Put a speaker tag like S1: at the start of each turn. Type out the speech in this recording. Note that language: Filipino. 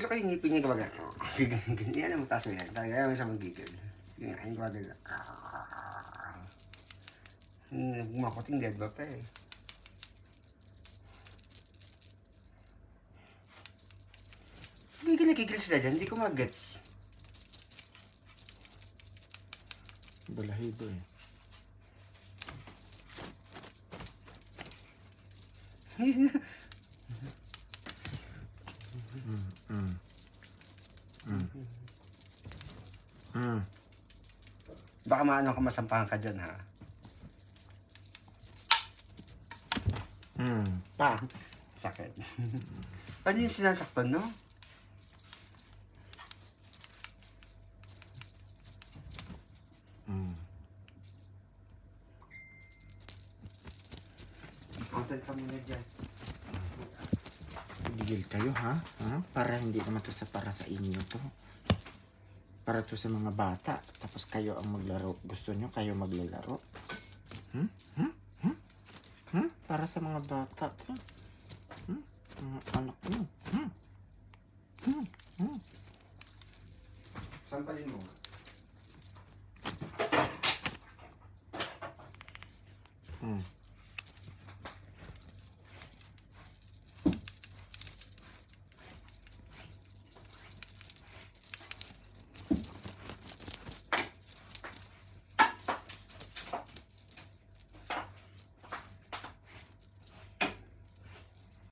S1: Gusto ko yung ngipin niya kumbaga. Yan ang taso yan. Kaya mo siya mag-gigil. Yung aking kumbaga. Makuting dead ba pa eh. Gigil sila dyan. Hindi ko mag-gets.
S2: Balahibo eh.
S1: Baka maano ka, masampahan ka dyan ha. Pa. Sakit. Paano yung sinasaktan, no? Content ka muna dyan.
S2: Digil kayo ha? Para hindi naman to para sa inyo to. Para to sa mga bata. Tapos kayo ang maglaro. Gusto nyo kayo maglalaro? Para sa mga bata to. Mga anak nyo.
S1: Sampalin mo.